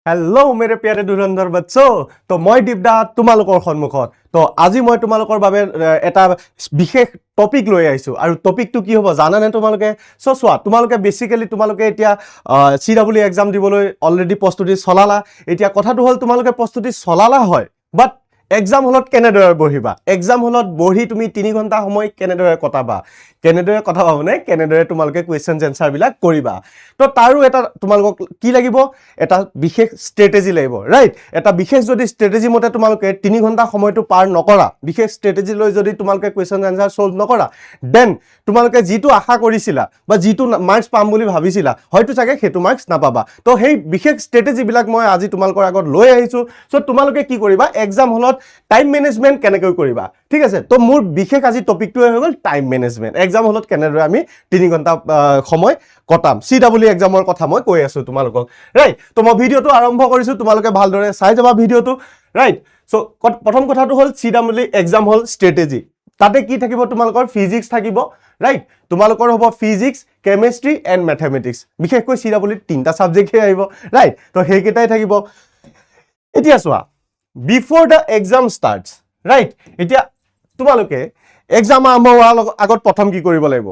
hello मेरे प्यारे धुरंधर बच्चों तो मैं दीपदा তোমালোকৰ সন্মুখত তো আজি মই তোমালোকৰ বাবে এটা বিশেষ টপিক লৈ আহিছো আৰু টপিকটো কি হ'ব জানানে তোমালোকে সো সোৱা তোমালোকে বেসিক্যালি তোমালোকে এতিয়া সিডব্লিউ এক্সাম দিবলৈ অলৰেডি প্ৰস্তুতি চলালা এতিয়া কথাটো হ'ল তোমালোকে প্ৰস্তুতি চলালা হয় বাট এক্সাম হলত কেনেদৰে বহিবা এক্সাম হলত বহি তুমি 3 ঘণ্টা সময় কেনেদৰে কটাবা মানে কেনেদৰে তোমালোকে কোৱেশ্চন এনসাৰ বিলাক কৰিবা তো তাৰো এটা তোমালোকক কি লাগিব এটা বিশেষ ষ্ট্ৰেটেজি লাগিব ৰাইট এটা বিশেষ যদি ষ্ট্ৰেটেজি মতে তোমালোকে 3 ঘণ্টা সময়টো পাৰ নকৰা বিশেষ ষ্ট্ৰেটেজি লৈ যদি তোমালোকে কোৱেশ্চন এনসাৰ সলভ নকৰা দেন তোমালোকে যিটো আশা কৰিছিলা বা যিটো মাৰ্কস পাম বুলি ভাবিছিলা হয়তো চাগে হেতু মাৰ্কস নাপাবা তো সেই বিশেষ ষ্ট্ৰেটেজি বিলাক মই আজি তোমালোকৰ আগত লৈ আহিছো সো তোমালোকে কি কৰিবা এক্সাম হলত টাইম ম্যানেজমেন্ট কেনেকৈ কৰিবা ঠিক আছে তো মোৰ বিশেষ আজি টপিকটো হৈ গল টাইম ম্যানেজমেন্ট এক্সাম হলত কেনেদৰে আমি 3 ঘণ্টা সময় কটাম সিডব্লিউ এক্সামৰ কথা মই কৈ আছো তোমালোকক ৰাইট তো মই ভিডিওটো আৰম্ভ কৰিছো তোমালোকে ভালদৰে চাই যাবা ভিডিওটো ৰাইট সো প্ৰথম কথাটো হল সিডব্লিউ এক্সাম হল ষ্ট্ৰেটেজি তাতে কি থাকিব তোমালোকৰ ফিজিক্স থাকিব ৰাইট তোমালোকৰ হ'ব ফিজিক্স কেমিষ্ট্ৰি এণ্ড ম্যাথমেটিক্স বিশেষকৈ সিডব্লিউ তিনটা সাবজেক্টে আহিব ৰাইট তো হেইকেটাই থাকিব এতিয়া চোৱা before the exam starts right এতিয়া তোমালোকে এক্সাম আৰম্ভ হোৱাৰ আগত প্ৰথম কি কৰিব লাগিব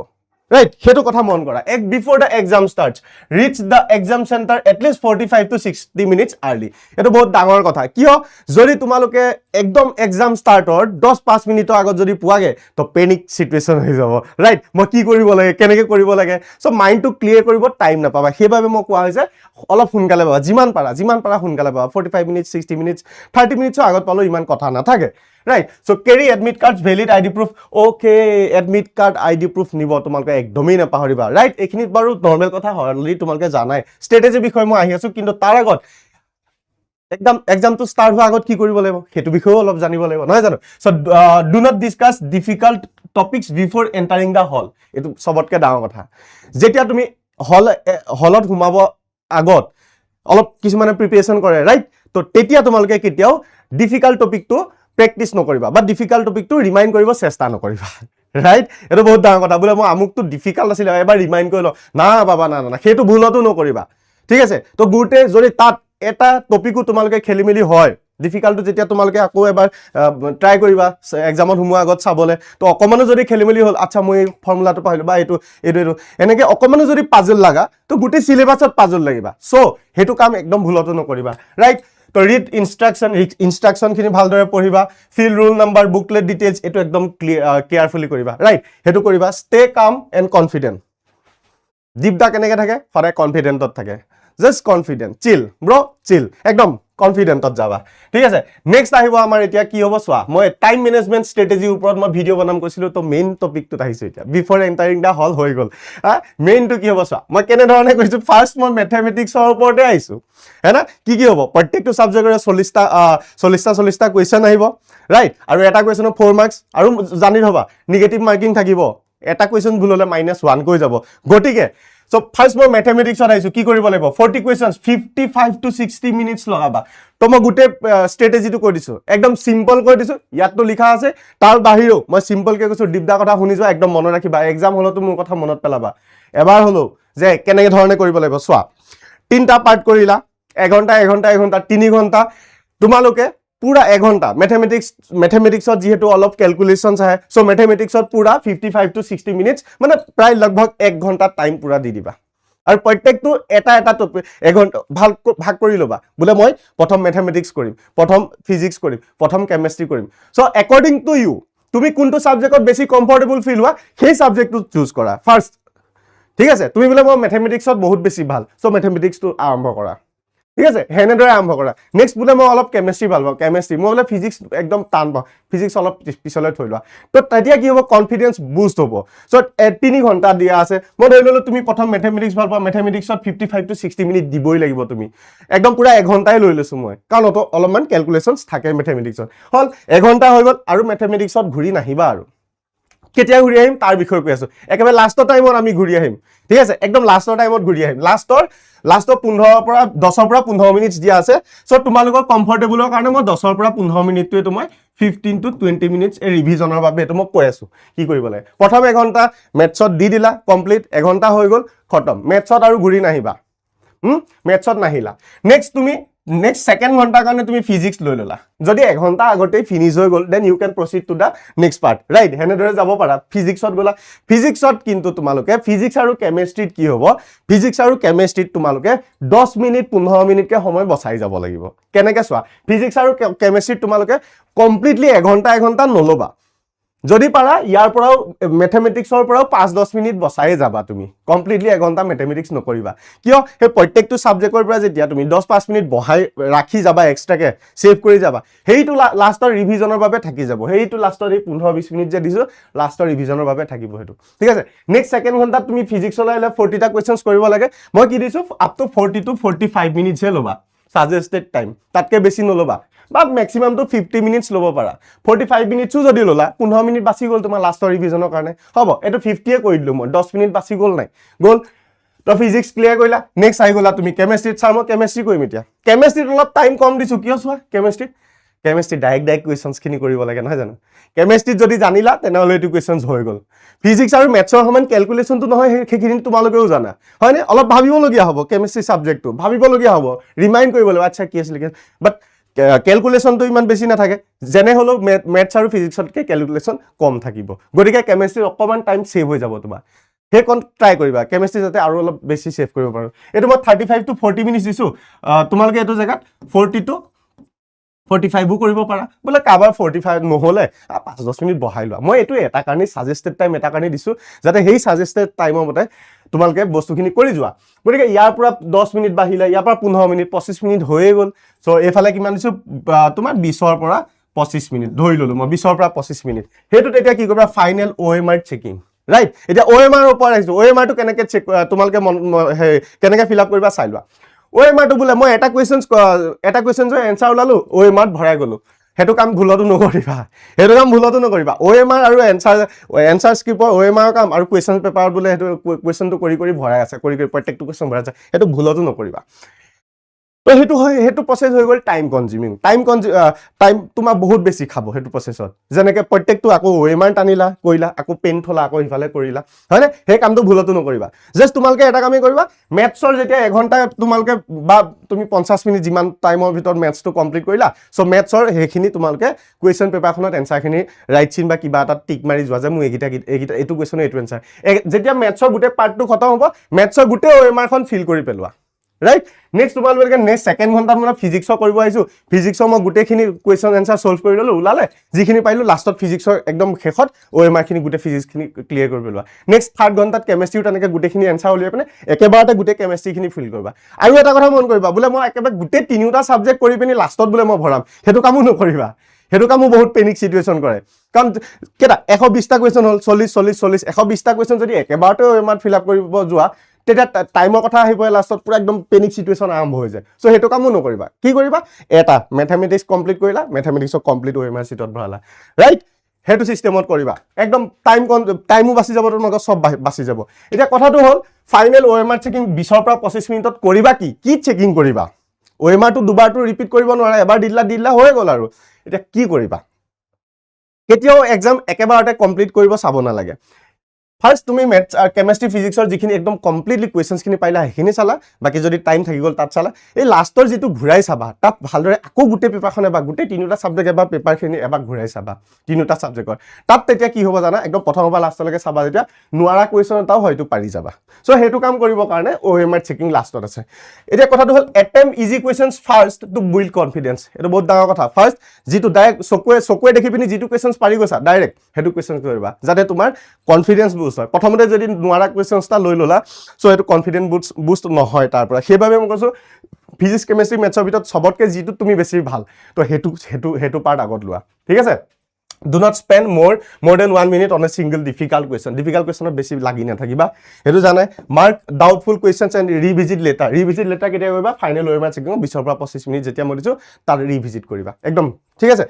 right হেতু কথা মন কৰা এক before the exam starts reach the exam center at least 45 to 60 minutes early এটো বহুত ডাঙৰ কথা কিয় যদি তোমালোকে একদম এক্সাম স্টাৰ্টৰ 10-5 মিনিটৰ আগত যদি পোৱাগে তো পেনিক সিচুৱেচন হৈ যাব ৰাইট মই কি কৰিব লাগে কেনেকৈ কৰিব লাগে সো মাইন্ডটো ক্লিয়াৰ কৰিব টাইম নাপাবা সেইভাবে মই কোৱা হৈছে অলপ সোনকালে পাবা যিমান পাৰা সোনকালে পাবা 45 মিনিটস 60 মিনিটস 30 মিনিটসৰ আগত পালো ইমান কথা নাথাকে right so carry admit cards valid id proof okay admit card id proof নিব তোমালোকে একদমই না পাহৰিবা right এখিনিত বাৰু নৰমাল কথা অলৰেডি তোমালোকে জানাই ষ্ট্ৰেটেজি বিষয় মই আহি আছো কিন্তু তাৰ আগত exam to start হোৱা আগত কি কৰিব লাগিব হেতু বিষয় অলপ জানিব লাগিব নহয় জানো so do not discuss difficult topics before entering the hall এটো সবতকে ডাঙৰ কথা যেতিয়া তুমি হলত ঘুমাব আগত অলপ কিছুমানে প্ৰিপাৰেচন কৰে ৰাইট তো তেতিয়া তোমালোকে কেতিয়াও ডিফিকাল্ট টপিকটো প্ৰেক্টিস নকৰিবা বা ডিফিকাল্ট টপিকটো ৰিমাইন্ড কৰিব চেষ্টা নকৰিবা ৰাইট এটো বহুত ডাঙৰ কথা বলে মই আমুকটো ডিফিকাল্ট আছিল এবাৰ ৰিমাইন্ড কৰিলো না বাবা না হেতু ভুলটো নকৰিবা ঠিক আছে তো গুৰুতে যদি তাত এটা টপিকো তোমালোকে খেলিমেলি হয় ডিফিকাল্টটো যেতিয়া তোমালোকে আকৌ এবাৰ ট্ৰাই কৰিবা এক্সামত হুমু আগত চাবলে তো অকমানো যদি খেলিমেলি হল আচ্ছা মই ফৰ্মুলাটো পাইলো বা এটো এনেকে অকমানো যদি পাজল লাগা তো গুটে সিলেবাসত পাজল লাগিবা সো হেতু কাম একদম ভুলটো নকৰিবা ৰাইট তো ৰিড ইনস্ট্ৰাকশন খিনি ভালদৰে পঢ়িবা fill roll number booklet details এটো একদম কেয়াৰফুলি কৰিবা ৰাইট হেতু কৰিবা ষ্টে কাম এণ্ড কনফিডেন্ট দীপদা কেনেকে থাকে সদায় কনফিডেন্টত থাকে জাস্ট কনফিডেন্ট চিল ব্ৰো চিল একদম কনফিডেন্টত যাবা ঠিক আছে নেক্সট আহিব আমাৰ এতিয়া কি হ'ব সোৱা মই টাইম ম্যানেজমেন্ট ষ্ট্ৰেটেজি ওপৰত মই ভিডিও বনাম কৈছিলো তো মেইন টপিকটো আহিছে এতিয়া বিফৰ এন্টাৰিং দা হল হৈ গল মেইনটো কি হ'ব সোৱা মই কেনে ধৰণে কৈছো ফাৰ্স্ট মই ম্যাথমেটিক্সৰ ওপৰতে আইছো হেনা কি হ'ব প্ৰত্যেকটো সাবজেক্টৰ 40টা কোৱেশ্চন আহিব ৰাইট আৰু এটা কোৱেশ্চনৰ 4 মাৰ্কস আৰু জানি থবা নেগেটিভ মাৰ্কিং থাকিব এটা কোৱেশ্চন ভুল হলে -1 কৈ যাব গটিকে So first মই ম্যাথমেটিক্সত আইছো কি কৰিব লাগিব 40 কোৱেশ্চনস 55 to 60 মিনিটস লগাবা তো মই গুটে ষ্ট্ৰেটেজিটো কৈ দিছো একদম সিম্পল কৈ দিছো ইয়াতটো লিখা আছে তাৰ বাহিৰেও মই সিম্পল কে কৈছো ডিপদা কথা শুনি যোৱা একদম মনত ৰাখিবা এক্সাম হলতো মোৰ কথা মনত পেলাবা এবাৰ হলো যে কেনেকে ধৰণে কৰিব লাগিব সোৱা তিনটা পাৰ্ট কৰিলা 1 ঘণ্টা 3 ঘণ্টা তোমালোকে পুরা 1 ঘণ্টা ম্যাথমেটিক্সত যেহেতু অলপ ক্যালকুলেশনস আহে সো ম্যাথমেটিক্সত পুরা 55 to 60 মিনিটস মানে প্ৰায় লগভগ 1 ঘণ্টা টাইম পুৰা দি দিবা আৰু প্ৰত্যেকটো এটা টপিক 1 ঘণ্টা ভাগ কৰি লবা বলে মই প্ৰথম ম্যাথমেটিক্স কৰিম প্ৰথম ফিজিক্স কৰিম প্ৰথম কেমিষ্ট্ৰি কৰিম সো অ্যাকৰ্ডিং টু ইউ তুমি কোনটো সাবজেক্টত বেছি কমফৰ্টেবল ফিল হোৱা সেই সাবজেক্টটো চুজ কৰা ফাৰ্স্ট ঠিক আছে তুমি বলে মই ম্যাথমেটিক্সত বহুত বেছি ভাল সো ম্যাথমেটিক্সটো আৰম্ভ কৰা ঠিক আছে হেনেদৰে আৰম্ভ কৰা নেক্সট বুলে মই অলপ কেমিষ্ট্ৰি ভাল পাওঁ কেমিষ্ট্ৰি মই বলে ফিজিক্স একদম টান পাওঁ ফিজিক্স অলপ পিছলৈ থৈ লোৱা তো তেতিয়া কি হ'ব কনফিডেন্স বুষ্ট হ'ব সো 3 ঘণ্টা দিয়া আছে মই ধৰি ললো তুমি প্ৰথম ম্যাথমেটিক্স ভাল পাওঁ ম্যাথমেটিক্সত 55 to 60 মিনিট দিবই লাগিব তুমি একদম পুৰা 1 ঘণ্টাই লৈ লৈছো মই কাৰণ অত অলপমান ক্যালকুলেশনস থাকে ম্যাথমেটিক্সত হল 1 ঘণ্টা হৈ গল আৰু ম্যাথমেটিক্সত ঘূৰি নাহিবা আৰু কেতিয়া ঘূৰি আহিম তাৰ বিষয় কৈ আছো একেবাৰে লাষ্টৰ টাইমত আমি ঘূৰি আহিম ঠিক আছে একদম লাষ্টৰ টাইমত ঘূৰি আহিম লাষ্টৰ 15 পৰা 10 পৰা 15 মিনিটস দিয়া আছে সো তোমালোকৰ কমফৰ্টেবলৰ কাৰণে মই 10 পৰা 15 মিনিটটোৱে তো মই 15 to 20 মিনিটস ৰিভিজনৰ বাবে এটো মই কৈ আছো কি কৰিব লাগে প্ৰথম 1 ঘণ্টা মেথছত দি দিলা কমপ্লিট 1 ঘণ্টা হৈ গল খতম মেথছত আৰু ঘূৰি নাহিবা মেথছত নাহিলা নেক্সট তুমি নেক্সট সেকেন্ড ঘণ্টাৰ কাৰণে তুমি ফিজিক্স লৈ ল'লা যদি এঘণ্টা আগতেই ফিনিছ হৈ গ'ল then you can proceed to the next part right সেনেদৰে যাব পাৰা ফিজিক্সত গ'লা ফিজিক্সত কিন্তু তোমালোকে ফিজিক্স আৰু কেমেষ্ট্ৰিত কি হ'ব ফিজিক্স আৰু কেমেষ্ট্ৰিত তোমালোকে 10 মিনিট 15 মিনিটকে সময় বচাই যাব লাগিব কেনেকৈ চোৱা ফিজিক্স আৰু কেমেষ্ট্ৰিত তোমালোকে কমপ্লিটলি এঘণ্টা নল'বা যদি পাৰা ইয়াৰ পৰাও মেথমেটিক্সৰ পৰাও 5-10 মিনিট বচাই যাবা তুমি কমপ্লিটলি এঘণ্টা মেথমেটিক্স নকৰিবা কিয় সেই প্ৰত্যেকটো সাবজেক্টৰ পৰা যেতিয়া তুমি 10-5 মিনিট বহাই ৰাখি যাবা এক্সট্ৰাকে সেভ কৰি যাবা সেইটো লাষ্টৰ ৰিভিজনৰ বাবে থাকি যাব সেইটো লাষ্টৰ এই 15-20 মিনিট যে দিছো লাষ্টৰ ৰিভিজনৰ বাবে থাকিব সেইটো ঠিক আছে নেক্সট সেকেন্ড ঘণ্টাত তুমি ফিজিক্সলৈ আহিলে 40টা কোৱেশ্চনছ কৰিব লাগে মই কি দিছো আপ টু 40 to 45 মিনিটছ হে ল'বা সাজেষ্টেড টাইম তাতকে বেছি নল'বা বা ম্যাক্সিমাম তো 50 মিনিটস ল'ব পাৰা 45 মিনিটসও যদি ল'লা 15 মিনিট বাছি গ'ল তোমাৰ লাষ্টৰ ৰিভিজনৰ কাৰণে হ'ব এটো 50 এ কৰি দিলো মই 10 মিনিট বাছি গ'ল নাই গ'ল তো ফিজিক্স ক্লিয়াৰ কৰিলা নেক্সট আহি গ'লা তুমি কেমিষ্ট্ৰিত চাম কেমিষ্ট্ৰি কৰিম এতিয়া কেমিষ্ট্ৰিত অলপ টাইম কম দিছো কিয় চোৱা কেমিষ্ট্ৰি ডাইৰেক্ট কোৱেশ্চনছ খিনি কৰিব লাগে নহয় জানো কেমিষ্ট্ৰিত যদি জানিলা তেনেহ'লে এটো কোৱেশ্চনছ হৈ গ'ল ফিজিক্স আৰু মেথছৰ সমান ক্যালকুলেশনটো নহয় সেইখিনি তোমালোকেও জানা হয়নে অলপ ভাবিবলগীয়া হ'ব কেমিষ্ট্ৰি সাবজেক্টটো ভাবিবলগীয়া হ'ব ৰিমাইন্ড কৰিব লাগিব আচ্ছা কি আছিল বাট ক্যালকুলেশন তো ইমান বেছি না থাকে জেনে হলো ম্যাথছ আৰু ফিজিক্সতকে ক্যালকুলেশন কম থাকিব গতিকে কেমিষ্ট্ৰি অকমান টাইম সেভ হৈ যাব তোমাৰ হে কোন ট্ৰাই কৰিবা কেমিষ্ট্ৰি যাতে আৰু অলপ বেছি সেভ কৰিব পাৰো এটো মই 35 to 40 মিনিটস দিছো তোমালোকে এটো জায়গাত 40 to 45 কৰিব পাৰা বলে কাবাৰ 45 নহলে 5-10 মিনিট বহাই লোৱা মই এটো এটা কাৰণে সাজেষ্টেড টাইম এটা কাৰণে দিছো যাতে হেই সাজেষ্টেড টাইমৰ মতে তোমালোকে বস্তুখিনি কৰি যোৱা গতিকে ইয়াৰ পৰা 10 মিনিট বাহিলা ইয়াৰ পৰা 15 মিনিট 25 মিনিট হৈয়ে গ'ল সো এফালে কিমান দিছো তোমাৰ 20 ৰ পৰা 25 মিনিট ধৰি ললো মই 20 ৰ পৰা 25 মিনিট হেতুত এতিয়া কি কৰিবা ফাইনেল OMR চেকিং ৰাইট এতিয়া OMR ওপৰত আহিছো OMR টো কেনেকৈ চেক তোমালোকে কেনেকৈ ফিল আপ কৰিবা চাই লোৱা OMR টো বুলে মই এটা কোৱেশ্চনছৰ এনসাৰ ওলালো OMR ভৰাই গলো হেতু কাম ভুলতো নকৰিবা OMR আৰু এনসাৰ স্ক্ৰিপ্টৰ OMR কাম আৰু কোৱেশ্চন পেপাৰ বুলে হেতু কোৱেশ্চনটো কৰি ভৰাই আছে কৰি প্ৰত্যেকটো কোৱেশ্চন ভৰাই আছে হেতু ভুলতো নকৰিবা তো হেতু প্ৰসেস হৈ গ'ল টাইম কনজিউমিং টাইম তোমাৰ বহুত বেছি খাব হেতু প্ৰসেসত যেনেকৈ প্ৰত্যেকটো আকৌ OMR টানিলা কইলা আকৌ পেন থলা আকৌ ইফালে কৰিলা হয়নে হে কামটো ভুলতো নকৰিবা জাস্ট তোমালোকে এটা কামে কৰিবা ম্যাথছৰ যেতিয়া এঘণ্টা তোমালোকে বা তুমি 50 মিনিট যিমান টাইমৰ ভিতৰত ম্যাথছটো কমপ্লিট কৰিলা সো ম্যাথছৰ হেখিনি তোমালোকে কোৱেশ্চন পেপাৰখনত এনসাৰখিনি ৰাইট চিন বা কিবা এটা টিক মাৰি যোৱা যে মই এইগিটা এটো কোৱেশ্চনৰ এটো এনসাৰ যেতিয়া ম্যাথছৰ গোটেই পাৰ্টটো খতম হ'ব ম্যাথছৰ গোটেই OMR খন ফিল কৰি পেলোৱা right next তোমালোকে next second ঘন্টা মই ফিজিক্সৰ কৰিব আইছো ফিজিক্সৰ মই গুটেখিনি কোৱেশ্চন আনসাৰ সলভ কৰি ললো উলালে যিখিনি পাইলো লাষ্টত ফিজিক্সৰ একদম শেষত OMR খিনি গুটে ফিজিক্সখিনি ক্লিয়াৰ কৰি পেলোৱা next থাৰ্ড ঘন্টাত কেমিষ্ট্ৰিও তেনেকৈ গুটেখিনি আনসাৰ উলিয়াই পিনে একেবাৰতে গুটে কেমিষ্ট্ৰিখিনি ফিল কৰিবা আৰু এটা কথা মন কৰিবা বুলে মই একেবাৰে গুটে তিনিটা সাবজেক্ট কৰি পিনি লাষ্টত বুলে মই ভৰাম হেতু কামো নকৰিবা হেতু কামো বহুত পেনিক সিচুৱেশন কৰে কাৰণ কেটা 120টা কোৱেশ্চন হল 40 120টা কোৱেশ্চন যদি একেবাৰতে OMR ফিল আপ কৰিব যোৱা তেটা টাইমৰ কথা আহি পৰে লাষ্টত পুৰা একদম পেনিক সিচুৱেশন আৰম্ভ হৈ যায় সো হেতু কামো নকৰিবা কি কৰিবা এটা ম্যাথমেটিক্স কমপ্লিট কৰিলা ম্যাথমেটিক্সৰ কমপ্লিট OMR সিটত ভৰালা ৰাইট হেতু সিস্টেমত কৰিবা একদম টাইমও বাছি যাব তোমাক সব বাছি যাব এটা কথাটো হল ফাইনেল OMR চেকিং 20 ৰ পৰা 25 মিনিটত কৰিবা কি চেকিং কৰিবা OMR টো দুবাৰটো ৰিপিট কৰিব নোৱাৰা এবাৰ দিলা হৈ গ'ল আৰু এটা কি কৰিবা কেতিয়াও এক্সাম একেবাৰতে কমপ্লিট কৰিব চাব নালাগে ফাৰ্স্ট তুমি ম্যাথছ কেমিষ্ট্ৰি ফিজিক্সৰ যিখিনি একদম কমপ্লিটলি কোৱেশ্চনছ খিনি পাইলা হেখিনি চালা বাকি যদি টাইম থাকি গল তাত চালা এই লাষ্টৰ যেটো ঘুৰাই চাবা তাত ভালদৰে আকৌ গুটে পেপাৰখন এবা গুটে তিনিটা সাবজেক্ট এবা পেপাৰখিনি এবা ঘুৰাই চাবা তিনিটা সাবজেক্টৰ তাত তেতিয়া কি হ'ব জানা একদম প্ৰথমৰ পৰা লাষ্টলৈকে চাবা যেতিয়া নোৱাৰা কোৱেশ্চন এটাও হয়তো পাৰি যাবা সো হেতু কাম কৰিবৰ কাৰণে OMR চেকিং লাষ্টত আছে এতিয়া কথাটো হল attempt easy questions first to build confidence এটো বহুত ডাঙৰ কথা ফাৰ্স্ট যেটো ডাইৰেক্ট চকুৱে দেখি পিনি যেটো কোৱেশ্চনছ পাৰি গৈছা ডাইৰেক্ট হেতু কোৱেশ্চন কৰিবা যাতে তোমাৰ কনফিডেন্স প্ৰথমতে যদি নোৱাৰা কোৱেশ্চনছটা লৈ ললা সো এটো কনফিডেন্স বুষ্ট নহয় তাৰ পৰা সেইভাবে মই কৈছো ফিজিক্স কেমিষ্ট্ৰি ম্যাথছৰ ভিতৰত সবতকে যেটো তুমি বেছি ভাল তো হেতু পাৰ্ট আগত লোৱা ঠিক আছে do not spend more than 1 minute on a single difficult question বেছি লাগি না থাকিবা হেতু জানে mark doubtful questions and revisit later কেতিয়া কৰিবা ফাইনেল OMR চেকিং 20 ৰ পৰা 25 মিনিট যেতিয়া মই দিছো তাৰ ৰিভিজিট কৰিবা একদম ঠিক আছে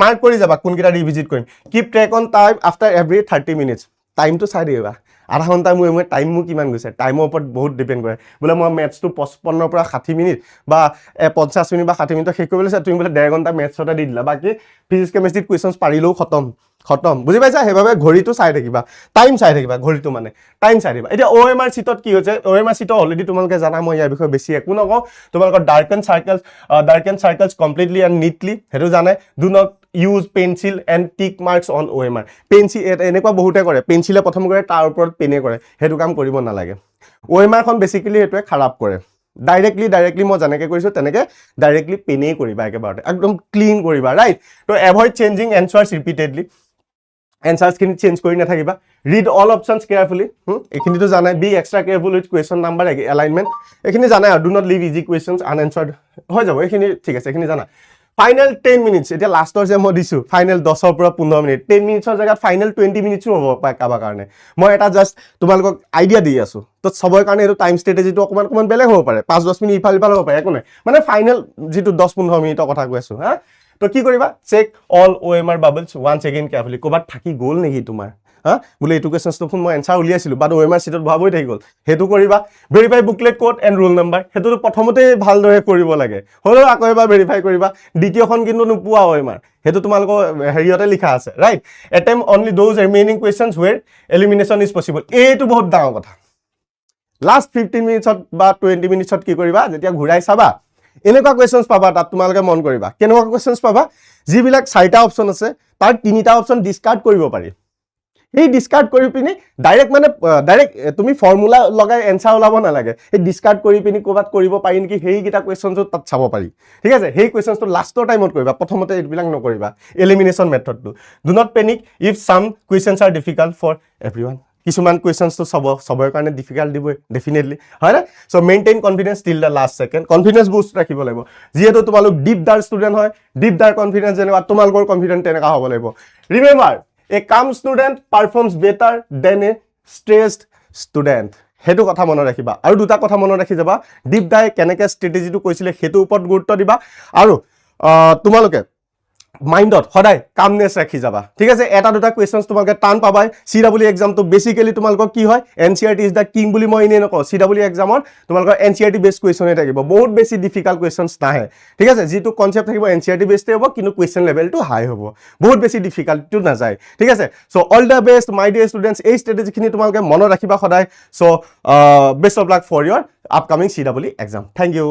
মাৰ্ক কৰি যাবা কোনকিটা ৰিভিজিট কৰিম keep track on time after every 30 minutes time তো চাই দিবা আধা ঘন্টা মই টাইম মু কিমান গৈছে টাইমৰ ওপৰত বহুত ডিপেন্ড কৰে বলে মই ম্যাথছ টো 55 ৰ পৰা 60 মিনিট বা 50 মিনিট বা 60 মিনিট শেষ কৰিবলৈ তুমি বলে 1.5 ঘন্টা ম্যাথছতে দি দিলা বাকি ফিজিক্স কেমিষ্ট্ৰি কোৱেশ্চনছ পাৰিলেও খতম খতম বুজি পাইছা সেইভাবে ঘড়ীটো চাই থাকিবা টাইম চাই থাকিবা ঘড়ীটো মানে টাইম চাই থাকিবা এতিয়া OMR চিটত কি হৈছে OMR চিটত অলৰেডি তোমালোকে জানা মই ইয়াৰ বিষয়ে বেছি একো নকওঁ তোমালোকৰ dark and circles completely and neatly সেইটো জানে do not use pencil and tick marks on OMR pencil এনেকুৱা বহুতে কৰে পেঞ্চিলে প্ৰথম কৰে তাৰ ওপৰত পেনে কৰে সেইটো কাম কৰিব নালাগে OMR খন বেছিকেলি সেইটোৱে খাৰাপ কৰে ডাইৰেক্টলি মই যেনেকৈ কৰিছোঁ তেনেকৈ ডাইৰেক্টলি পেনেই কৰিবা একেবাৰতে একদম ক্লিন কৰিবা right to avoid changing answers repeatedly এনচাৰ্ছখিনি চেঞ্জ কৰি নাথাকিবা ৰিড অল অপশ্যনছ কেয়াৰফুলি এইখিনিতো জানাই be extra careful with question number alignment এইখিনি জানাই আৰু do not leave easy questions unanswered হৈ যাব এইখিনি ঠিক আছে এইখিনি জানা ফাইনেল 10 মিনিটছ এতিয়া লাষ্টৰ যে মই দিছোঁ ফাইনেল 10ৰ পৰা 15 মিনিট 10 মিনিটছৰ জেগাত ফাইনেল 20 মিনিটছো হ'ব পাৰে কাৰোবাৰ কাৰণে মই এটা জাষ্ট তোমালোকক আইডিয়া দি আছোঁ তো চবৰ কাৰণে এইটো টাইম ষ্ট্ৰেটেজিটো অকণমান বেলেগ হ'ব পাৰে 5-10 মিনিট ইফাল হ'ব পাৰে একো নাই মানে ফাইনেল যিটো 10-15 মিনিটৰ কথা কৈ আছোঁ হা তো কি কৰিবা check all OMR bubbles once again carefully ক'ৰবাত থাকি গ'ল নেকি তোমাৰ হা বোলে এইটো কুৱেশ্যনটো মই এনচাৰ উলিয়াইছিলোঁ বাট OMR চিটত ভৰাবই থাকি গ'ল সেইটো কৰিবা verify booklet code and roll number সেইটোতো প্ৰথমতেই ভালদৰে কৰিব লাগে হ'লেও আকৌ এবাৰ ভেৰিফাই কৰিবা দ্বিতীয়খন কিন্তু নোপোৱা OMR সেইটো তোমালোকৰ হেৰিয়তে লিখা আছে right attempt only those remaining questions where elimination is possible এইটো বহুত ডাঙৰ কথা লাষ্ট 15 মিনিটছত বা 20 মিনিটছত কি কৰিবা যেতিয়া ঘূৰাই চাবা এনেকুৱা কুৱেশ্যনছ পাবা তাত তোমালোকে মন কৰিবা কেনেকুৱা কুৱেশ্যনছ পাবা যিবিলাক 4টা অপশ্যন আছে তাৰ 3টা অপশ্যন ডিছকাৰ্ড কৰিব পাৰি এই ডিছকাৰ্ড কৰি পিনি ডাইৰেক্ট তুমি ফৰ্মুলা লগাই এনচাৰ ওলাব নালাগে এই ডিছকাৰ্ড কৰি পিনি ক'ৰবাত কৰিব পাৰি নেকি সেইকেইটা কুৱেশ্যনটো তাত চাব পাৰি ঠিক আছে সেই কুৱেশ্যনটো লাষ্টৰ টাইমত কৰিবা প্ৰথমতে এইবিলাক নকৰিবা এলিমিনেশ্যন মেথডটো do not panic if some questions are difficult for everyone কিছুমান কুৱেশ্যনছটো চবৰ কাৰণে ডিফিকাল্ট দিবই ডেফিনেটলি হয় না so' maintain confidence till the last second confidence boost ৰাখিব লাগিব যিহেতু তোমালোক ডিপ ডাৰ ষ্টুডেণ্ট হয় ডিপ ডাৰ কনফিডেন্স যেনেকুৱা তোমালোকৰ কনফিডেন্স তেনেকুৱা হ'ব লাগিব remember a calm student performs better than a stressed student সেইটো কথা মনত ৰাখিবা আৰু দুটা কথা মনত ৰাখি যাবা ডিপ ডাই কেনেকৈ ষ্ট্ৰেটেজিটো কৈছিলে সেইটোৰ ওপৰত গুৰুত্ব দিবা আৰু তোমালোকে মাইণ্ডত সদায় কামনেছ ৰাখি যাবা ঠিক আছে এটা দুটা কুৱেশ্যনছ তোমালোকে টান পাবাই CW এক্সামটো বেছিকেলি তোমালোকৰ কি হয় NCERT ইজ দ্য কিং বুলি মই এনেই নকওঁ CW এক্সামত তোমালোকৰ NCERT বেছ কুৱেশ্যনে থাকিব বহুত বেছি ডিফিকাল্ট কুৱেশ্যনছ নাহে ঠিক আছে যিটো কনচেপ্ট থাকিব NCERT বেছতে হ'ব কিন্তু কুৱেশ্যন লেভেলটো হাই হ'ব বহুত বেছি ডিফিকাল্টটো নাযায় ঠিক আছে so' all the best my dear students এই ষ্ট্ৰেটেজিখিনি তোমালোকে মনত ৰাখিবা সদায় so' best of luck for your upcoming CW exam thank U